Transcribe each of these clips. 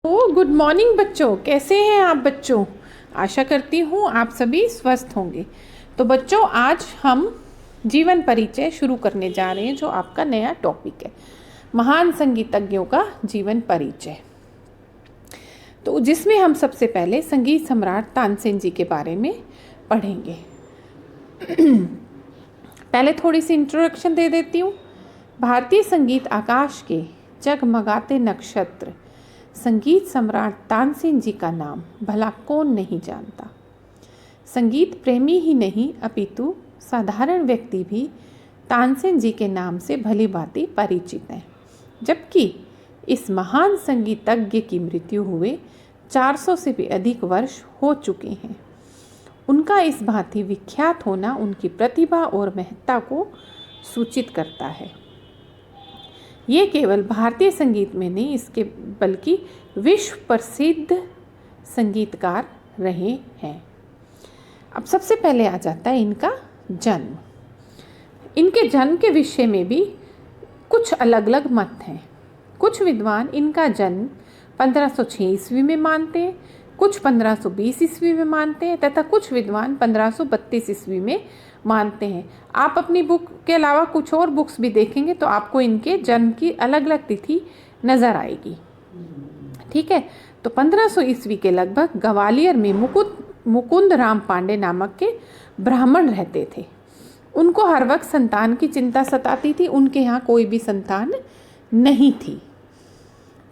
Good morning बच्चों, कैसे हैं आप बच्चों। आशा करती हूँ आप सभी स्वस्थ होंगे। तो बच्चों, आज हम जीवन परिचय शुरू करने जा रहे हैं, जो आपका नया टॉपिक है, महान संगीतज्ञों का जीवन परिचय। तो जिसमें हम सबसे पहले संगीत सम्राट तानसेन जी के बारे में पढ़ेंगे। पहले थोड़ी सी इंट्रोडक्शन दे देती हूँ। भारतीय संगीत आकाश के जगमगाते नक्षत्र संगीत सम्राट तानसेन जी का नाम भला कौन नहीं जानता। संगीत प्रेमी ही नहीं अपितु साधारण व्यक्ति भी तानसेन जी के नाम से भली भांति परिचित हैं। जबकि इस महान संगीतज्ञ की मृत्यु हुए 400 से भी अधिक वर्ष हो चुके हैं। उनका इस भांति विख्यात होना उनकी प्रतिभा और महत्ता को सूचित करता है। ये केवल भारतीय संगीत में नहीं, इसके बल्कि विश्व प्रसिद्ध संगीतकार रहे हैं। अब सबसे पहले आ जाता है इनका जन्म। इनके जन्म के विषय में भी कुछ अलग अलग मत हैं। कुछ विद्वान इनका जन्म 1506 ईस्वी में मानते हैं, कुछ 1520 ईस्वी में मानते हैं तथा कुछ विद्वान 1532 ईस्वी में मानते हैं। आप अपनी बुक के अलावा कुछ और बुक्स भी देखेंगे तो आपको इनके जन्म की अलग अलग तिथि नज़र आएगी। ठीक है, तो 1500 ईस्वी के लगभग ग्वालियर में मुकुंद राम पांडे नामक के ब्राह्मण रहते थे। उनको हर वक्त संतान की चिंता सताती थी। उनके यहाँ कोई भी संतान नहीं थी।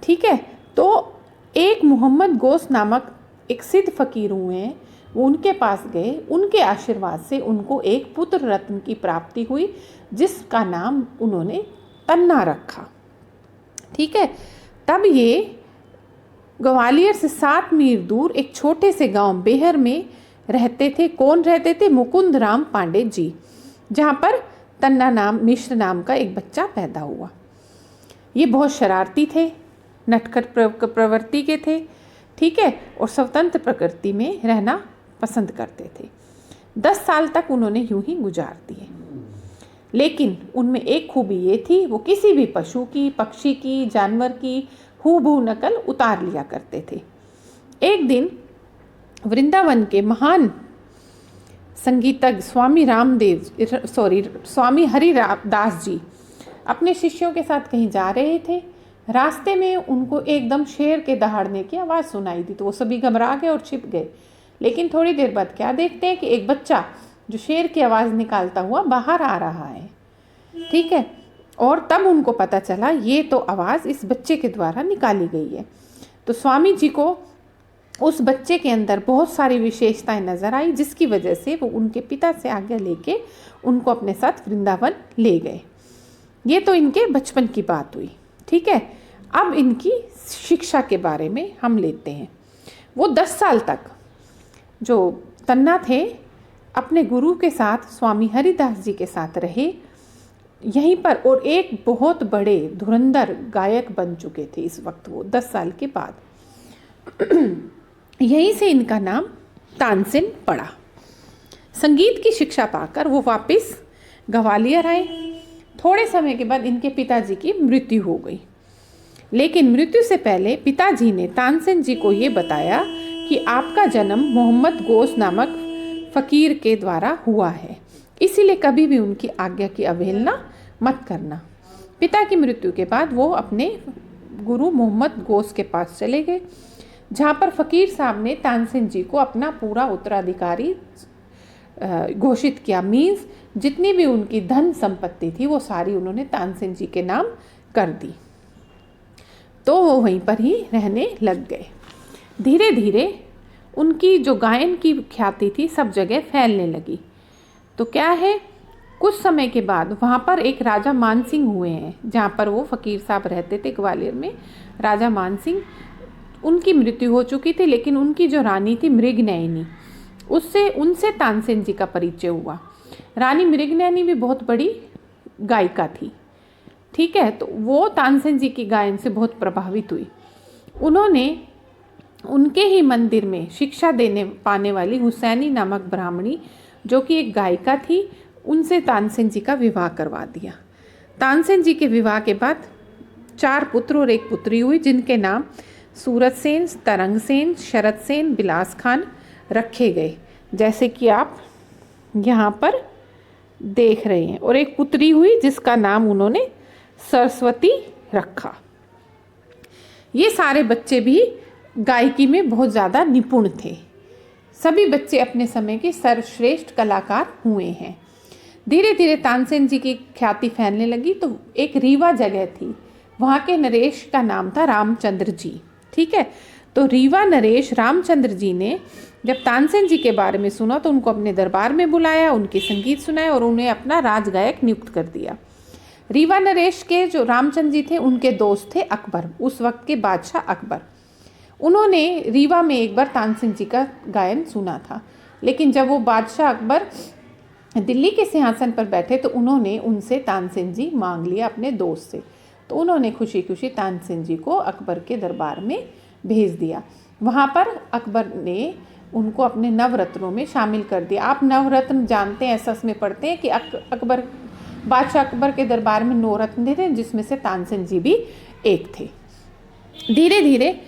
ठीक है, तो एक मोहम्मद गोस नामक एक सिद्ध फकीर हुए हैं, वो उनके पास गए। उनके आशीर्वाद से उनको एक पुत्र रत्न की प्राप्ति हुई, जिसका नाम उन्होंने तन्ना रखा। ठीक है, तब ये ग्वालियर से 7 मील दूर एक छोटे से गांव बेहर में रहते थे। कौन रहते थे? मुकुंद राम पांडे जी, जहाँ पर तन्ना नाम मिश्र नाम का एक बच्चा पैदा हुआ। ये बहुत शरारती थे, नटखट प्रवृत्ति के थे। ठीक है, और स्वतंत्र प्रकृति में रहना पसंद करते थे। 10 साल तक उन्होंने यूं ही गुजार दिए। लेकिन उनमें एक खूबी ये थी, वो किसी भी पशु की, पक्षी की, जानवर की हूबहू नकल उतार लिया करते थे। एक दिन वृंदावन के महान संगीतज्ञ स्वामी हरिदास जी अपने शिष्यों के साथ कहीं जा रहे थे। रास्ते में उनको एकदम शेर के दहाड़ने की आवाज़ सुनाई दी, तो वो सभी घबरा गए और छिप गए। लेकिन थोड़ी देर बाद क्या देखते हैं कि एक बच्चा जो शेर की आवाज़ निकालता हुआ बाहर आ रहा है। ठीक है, और तब उनको पता चला ये तो आवाज़ इस बच्चे के द्वारा निकाली गई है। तो स्वामी जी को उस बच्चे के अंदर बहुत सारी विशेषताएं नज़र आई, जिसकी वजह से वो उनके पिता से आज्ञा लेके उनको अपने साथ वृंदावन ले गए। ये तो इनके बचपन की बात हुई। ठीक है, अब इनकी शिक्षा के बारे में हम लेते हैं। वो 10 साल तक जो तन्ना थे अपने गुरु के साथ, स्वामी हरिदास जी के साथ रहे यहीं पर, और एक बहुत बड़े धुरंधर गायक बन चुके थे इस वक्त वो 10 साल के बाद। यहीं से इनका नाम तानसेन पड़ा। संगीत की शिक्षा पाकर वो वापस ग्वालियर आए। थोड़े समय के बाद इनके पिताजी की मृत्यु हो गई। लेकिन मृत्यु से पहले पिताजी ने तानसेन जी को ये बताया कि आपका जन्म मोहम्मद गोस नामक फ़कीर के द्वारा हुआ है, इसीलिए कभी भी उनकी आज्ञा की अवहेलना मत करना। पिता की मृत्यु के बाद वो अपने गुरु मोहम्मद गोस के पास चले गए, जहाँ पर फ़कीर साहब ने तानसेन जी को अपना पूरा उत्तराधिकारी घोषित किया। मीन्स जितनी भी उनकी धन संपत्ति थी वो सारी उन्होंने तानसेन जी के नाम कर दी। तो वो वहीं पर ही रहने लग गए। धीरे धीरे उनकी जो गायन की ख्याति थी सब जगह फैलने लगी। तो क्या है, कुछ समय के बाद वहाँ पर एक राजा मानसिंह हुए हैं, जहाँ पर वो फ़कीर साहब रहते थे ग्वालियर में। राजा मानसिंह, उनकी मृत्यु हो चुकी थी, लेकिन उनकी जो रानी थी मृगनयनी, उनसे तानसेन जी का परिचय हुआ। रानी मृगनयनी भी बहुत बड़ी गायिका थी। ठीक है, तो वो तानसेन जी की गायन से बहुत प्रभावित हुई। उन्होंने उनके ही मंदिर में शिक्षा देने पाने वाली हुसैनी नामक ब्राह्मणी, जो कि एक गायिका थी, उनसे तानसेन जी का विवाह करवा दिया। तानसेन जी के विवाह के बाद 4 पुत्र और 1 पुत्री हुई, जिनके नाम सूरत सेन, तरंग सेन, शरद सेन, बिलास खान रखे गए, जैसे कि आप यहाँ पर देख रहे हैं। और एक पुत्री हुई जिसका नाम उन्होंने सरस्वती रखा। ये सारे बच्चे भी गायकी में बहुत ज़्यादा निपुण थे। सभी बच्चे अपने समय के सर्वश्रेष्ठ कलाकार हुए हैं। धीरे धीरे तानसेन जी की ख्याति फैलने लगी तो एक रीवा जगह थी, वहाँ के नरेश का नाम था रामचंद्र जी। ठीक है, तो रीवा नरेश रामचंद्र जी ने जब तानसेन जी के बारे में सुना तो उनको अपने दरबार में बुलाया, उनके संगीत सुनाए और उन्हें अपना राजगायक नियुक्त कर दिया। रीवा नरेश के जो रामचंद्र जी थे उनके दोस्त थे अकबर, उस वक्त के बादशाह अकबर। उन्होंने रीवा में एक बार तानसेन जी का गायन सुना था, लेकिन जब वो बादशाह अकबर दिल्ली के सिंहासन पर बैठे तो उन्होंने उनसे तानसेन जी मांग लिया अपने दोस्त से। तो उन्होंने खुशी खुशी तानसेन जी को अकबर के दरबार में भेज दिया। वहाँ पर अकबर ने उनको अपने नवरत्नों में शामिल कर दिया। आप नवरत्न जानते हैं, एसएस में पढ़ते हैं कि अकबर बादशाह अकबर के दरबार में 9 रत्न थे, जिसमें से तानसेन जी भी एक थे। धीरे धीरे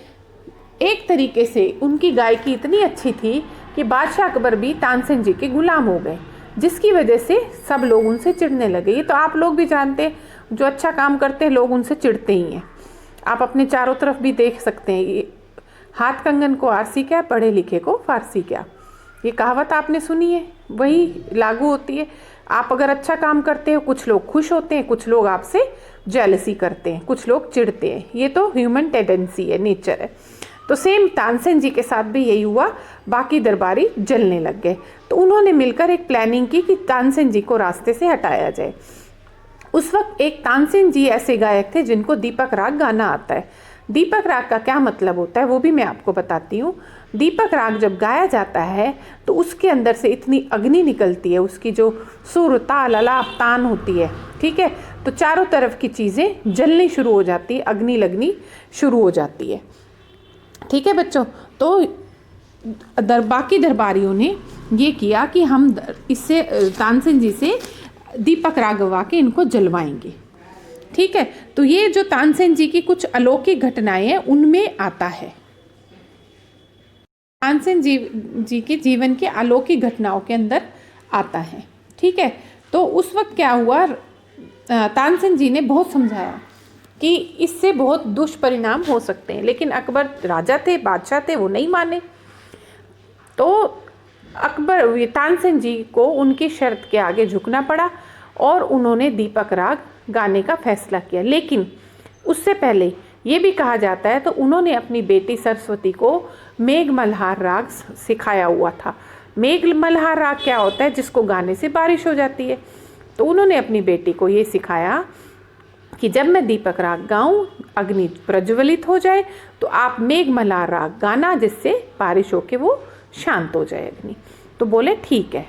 एक तरीके से उनकी गायकी इतनी अच्छी थी कि बादशाह अकबर भी तानसेन जी के गुलाम हो गए, जिसकी वजह से सब लोग उनसे चिढ़ने लगे। ये तो आप लोग भी जानते हैं, जो अच्छा काम करते हैं लोग उनसे चिढ़ते ही हैं। आप अपने चारों तरफ भी देख सकते हैं, ये हाथ कंगन को आरसी क्या, पढ़े लिखे को फारसी क्या, ये कहावत आपने सुनी है, वही लागू होती है। आप अगर अच्छा काम करते हो कुछ लोग खुश होते हैं, कुछ लोग आपसे जेलसी करते हैं, कुछ लोग चिढ़ते हैं। ये तो ह्यूमन टेंडेंसी है, नेचर है। तो सेम तानसेन जी के साथ भी यही हुआ, बाकी दरबारी जलने लग गए। तो उन्होंने मिलकर एक प्लानिंग की कि तानसेन जी को रास्ते से हटाया जाए। उस वक्त एक तानसेन जी ऐसे गायक थे जिनको दीपक राग गाना आता है। दीपक राग का क्या मतलब होता है वो भी मैं आपको बताती हूँ। दीपक राग जब गाया जाता है तो उसके अंदर से इतनी अग्नि निकलती है, उसकी जो सुर ताल अलाप तान होती है, ठीक है, तो चारों तरफ की चीज़ें जलनी शुरू हो जाती है, अग्नि लगनी शुरू हो जाती है। ठीक है बच्चों, तो बाकी दरबारियों ने ये किया कि हम इससे तानसेन जी से दीपक राग गवा के इनको जलवाएंगे। ठीक है, तो ये जो तानसेन जी की कुछ अलौकिक घटनाएं हैं उनमें आता है, तानसेन जी के जीवन के अलौकिक घटनाओं के अंदर आता है। ठीक है, तो उस वक्त क्या हुआ, तानसेन जी ने बहुत समझाया कि इससे बहुत दुष्परिणाम हो सकते हैं, लेकिन अकबर राजा थे, बादशाह थे, वो नहीं माने। तो अकबर तानसेन जी को उनकी शर्त के आगे झुकना पड़ा और उन्होंने दीपक राग गाने का फैसला किया। लेकिन उससे पहले ये भी कहा जाता है तो उन्होंने अपनी बेटी सरस्वती को मेघ मल्हार राग सिखाया हुआ था। मेघ मल्हार राग क्या होता है, जिसको गाने से बारिश हो जाती है। तो उन्होंने अपनी बेटी को ये सिखाया कि जब मैं दीपक राग गाऊं, अग्नि प्रज्वलित हो जाए तो आप मेघ मल्हार राग गाना, जिससे बारिश होके वो शांत हो जाए अग्नि। तो बोले ठीक है।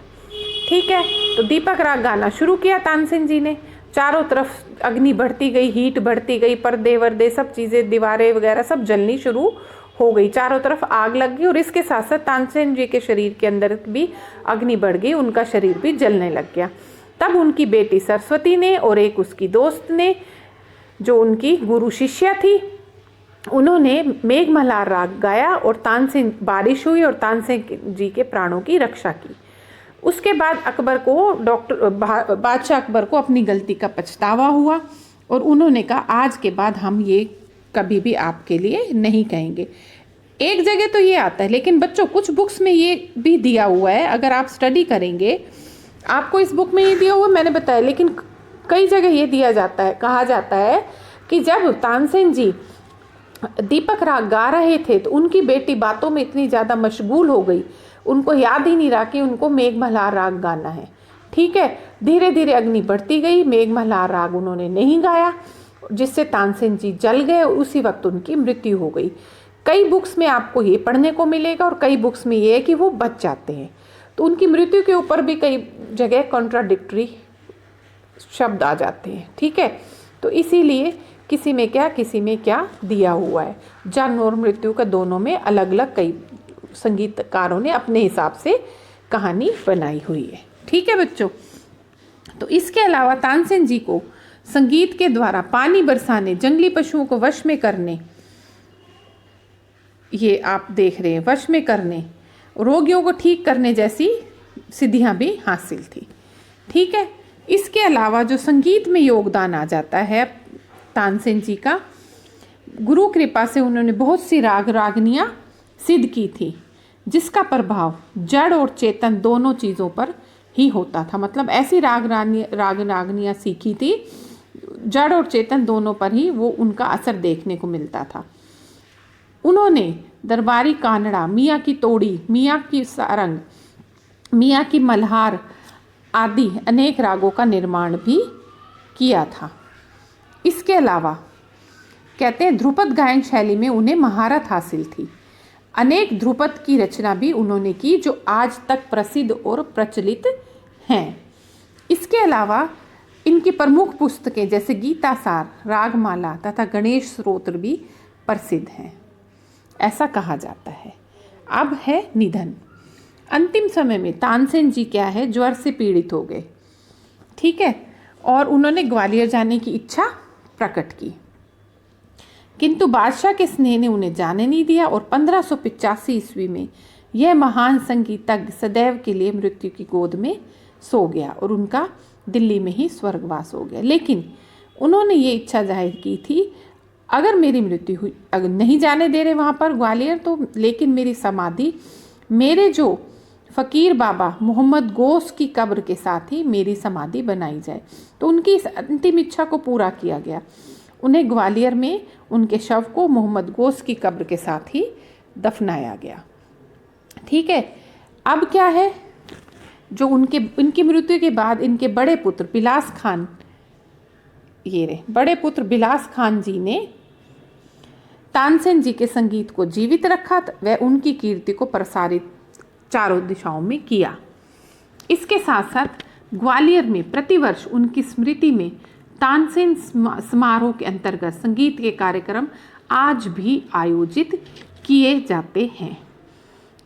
ठीक है, तो दीपक राग गाना शुरू किया तानसेन जी ने। चारों तरफ अग्नि बढ़ती गई, हीट बढ़ती गई, पर्दे वर्दे सब चीज़ें, दीवारें वगैरह सब जलनी शुरू हो गई, चारों तरफ आग लग गई। और इसके साथ साथ तानसेन जी के शरीर के अंदर भी अग्नि बढ़ गई, उनका शरीर भी जलने लग गया। तब उनकी बेटी सरस्वती ने और एक उसकी दोस्त ने, जो उनकी गुरु शिष्या थी, उन्होंने मेघ मल्हार राग गाया और तानसेन, बारिश हुई और तानसेन जी के प्राणों की रक्षा की। उसके बाद अकबर को बादशाह अकबर को अपनी गलती का पछतावा हुआ और उन्होंने कहा आज के बाद हम ये कभी भी आपके लिए नहीं कहेंगे। एक जगह तो ये आता है, लेकिन बच्चों कुछ बुक्स में ये भी दिया हुआ है, अगर आप स्टडी करेंगे आपको इस बुक में ये दिया हुआ मैंने बताया, लेकिन कई जगह ये दिया जाता है, कहा जाता है कि जब तानसेन जी दीपक राग गा रहे थे तो उनकी बेटी बातों में इतनी ज़्यादा मशगूल हो गई, उनको याद ही नहीं रहा कि उनको मेघ मल्हार राग गाना है। ठीक है, धीरे धीरे अग्नि बढ़ती गई, मेघ मल्हार राग उन्होंने नहीं गाया, जिससे तानसेन जी जल गए और उसी वक्त उनकी मृत्यु हो गई। कई बुक्स में आपको ये पढ़ने को मिलेगा और कई बुक्स में ये है कि वो बच जाते हैं। तो उनकी मृत्यु के ऊपर भी कई जगह कॉन्ट्राडिक्टरी शब्द आ जाते हैं। ठीक है, तो इसीलिए किसी में क्या दिया हुआ है। जन्म और मृत्यु का दोनों में अलग अलग कई संगीतकारों ने अपने हिसाब से कहानी बनाई हुई है। ठीक है बच्चों, तो इसके अलावा तानसेन जी को संगीत के द्वारा पानी बरसाने, जंगली पशुओं को वश में करने ये आप देख रहे हैं, वश में करने, रोगियों को ठीक करने जैसी सिद्धियां भी हासिल थी। ठीक है, इसके अलावा जो संगीत में योगदान आ जाता है तानसेन जी का, गुरु कृपा से उन्होंने बहुत सी राग रागनियाँ सिद्ध की थी, जिसका प्रभाव जड़ और चेतन दोनों चीज़ों पर ही होता था। मतलब ऐसी राग रागनियाँ सीखी थी, जड़ और चेतन दोनों पर ही वो उनका असर देखने को मिलता था। उन्होंने दरबारी कानड़ा, मियाँ की तोड़ी, मियाँ की सारंग, मियाँ की मल्हार आदि अनेक रागों का निर्माण भी किया था। इसके अलावा कहते हैं ध्रुपद गायन शैली में उन्हें महारत हासिल थी। अनेक ध्रुपद की रचना भी उन्होंने की जो आज तक प्रसिद्ध और प्रचलित हैं। इसके अलावा इनकी प्रमुख पुस्तकें जैसे गीता सार, रागमाला तथा गणेश स्तोत्र भी प्रसिद्ध हैं, ऐसा कहा जाता है। अब है निधन। अंतिम समय में तानसेन जी क्या है, ज्वर से पीड़ित हो गए। ठीक है, और उन्होंने ग्वालियर जाने की इच्छा प्रकट की, किंतु बादशाह के स्नेह ने उन्हें जाने नहीं दिया और 1585 ईस्वी में यह महान संगीतज्ञ सदैव के लिए मृत्यु की गोद में सो गया और उनका दिल्ली में ही स्वर्गवास हो गया। लेकिन उन्होंने ये इच्छा जाहिर की थी, अगर मेरी मृत्यु हुई, अगर नहीं जाने दे रहे वहाँ पर ग्वालियर, तो लेकिन मेरी समाधि मेरे जो फ़कीर बाबा मोहम्मद गोस की कब्र के साथ ही मेरी समाधि बनाई जाए। तो उनकी इस अंतिम इच्छा को पूरा किया गया। उन्हें ग्वालियर में उनके शव को मोहम्मद गोस की कब्र के साथ ही दफनाया गया। ठीक है, अब क्या है, जो उनकी मृत्यु के बाद इनके बड़े पुत्र बिलास खान, ये रहे बड़े पुत्र बिलास खान जी ने तानसेन जी के संगीत को जीवित रखा व उनकी कीर्ति को प्रसारित चारों दिशाओं में किया। इसके साथ साथ ग्वालियर में प्रतिवर्ष उनकी स्मृति में तानसेन समारोह के अंतर्गत संगीत के कार्यक्रम आज भी आयोजित किए जाते हैं।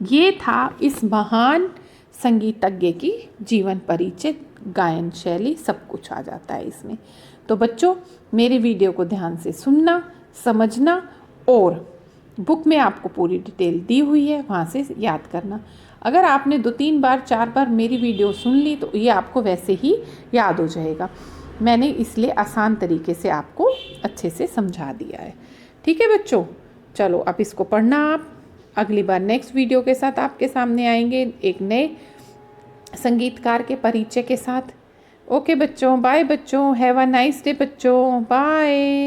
ये था इस महान संगीतज्ञ की जीवन परिचय, गायन शैली, सब कुछ आ जाता है इसमें। तो बच्चों, मेरे वीडियो को ध्यान से सुनना, समझना और बुक में आपको पूरी डिटेल दी हुई है, वहाँ से याद करना। अगर आपने 2-3 बार 4 बार मेरी वीडियो सुन ली तो ये आपको वैसे ही याद हो जाएगा। मैंने इसलिए आसान तरीके से आपको अच्छे से समझा दिया है। ठीक है बच्चों, चलो अब इसको पढ़ना आप। अगली बार नेक्स्ट वीडियो के साथ आपके सामने आएंगे एक नए संगीतकार के परिचय के साथ। ओके बच्चों, बाय बच्चों, हैव अ नाइस डे बच्चों, बाय।